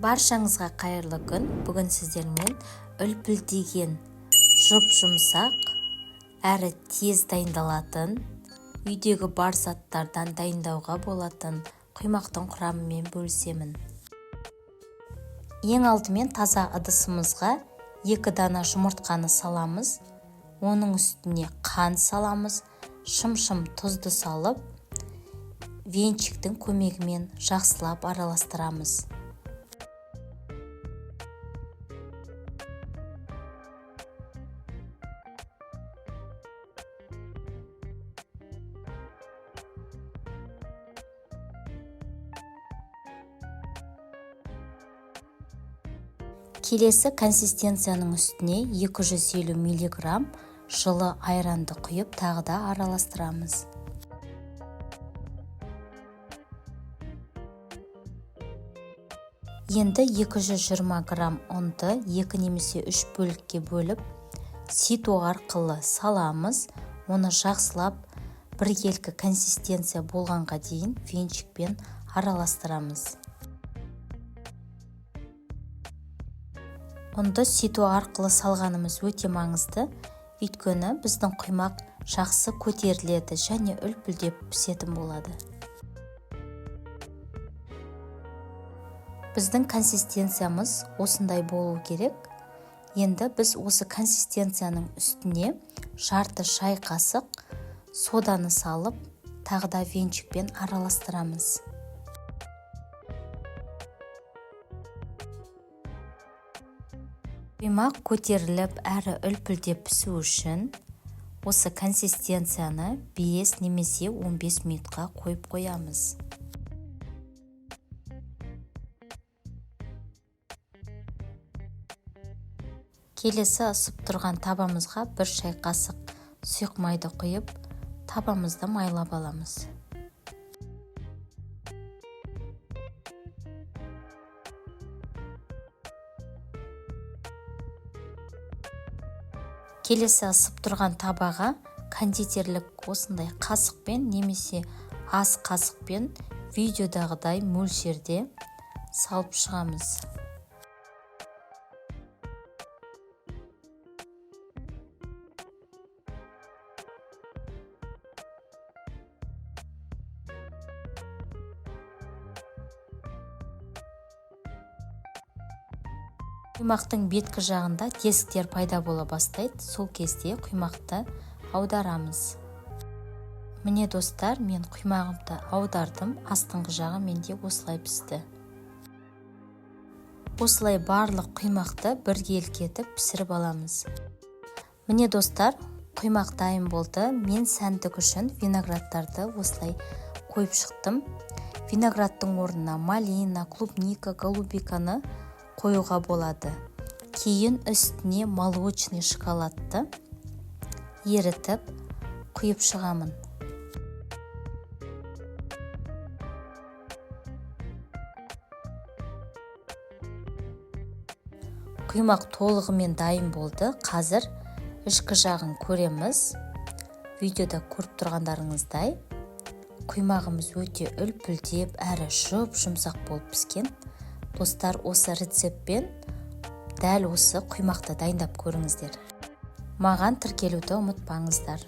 Баршаңызға қайырлы күн. Бүгін сіздермен үлпілдеген жұп-жұмсақ әрі тез дайындалатын, үйдегі бар заттардан дайындауға болатын құймақтың құрамымен бөлісемін. Ең алдымен таза ыдысымызға 2 дана жұмыртқаны саламыз, оның үстіне қант саламыз, шым-шым тұзды салып, венчиктің көмегімен жақсылап араластырамыз. Келесі консистенцияның үстіне 250 мг жылы айранды құйып тағы да араластырамыз. Енді 220 грамм ұнды 2 немесе 3 бөлікке бөліп, ситу арқылы саламыз. Оны жақсылап біркелкі консистенция болғанға дейін венчикпен араластырамыз. Ұнды ситу арқылы салғанымыз өте маңызды, өйткені біздің құймақ жақсы көтеріледі және үлпілдеп пісетін болады. Біздің консистенциямыз осындай болу керек. Енді біз осы консистенцияның үстіне жарты шай қасық соданы салып, тағы да венчикпен араластырамыз. Құймақ көтеріліп әрі үлпілдеп пісу үшін осы консистенцияны 5 немесе 15 минутқа қойып қоямыз. Келесі ысып тұрған табамызға 1 шай қасық сұйық майды құйып, табамызды майлап аламыз. Келесі ысып тұрған табаға кондитерлік осындай қасықпен немесе ас қасықпен видеодағыдай мөлшерде салып шығамыз. Құймақтың беткі жағында тесіктер пайда бола бастайды. Сол кезде құймақты аударамыз. Міне достар, мен құймағымды аудардым. Астыңғы жағы менде осылай пісті. Осылай барлық құймақты біркелкі етіп пісіріп аламыз. Міне достар, құймақ дайын болды. Мен сәндік үшін виноградтарды осылай қойып шықтым. Виноградтың орнына малина, клубника, голубиканы қоюға болады. Кейін үстіне молочный шоколадты ерітіп құйып шығамын. Құймақ толығымен дайын болды. Қазір ішкі жағын көреміз. Видеода көріп тұрғандарыңыздай, құймағымыз өте үлпілдеп әрі жұп-жұмсақ болып піскен. Достар, осы рецептпен дәл осы құймақты дайындап көріңіздер. Маған тіркелуді ұмытпаңыздар.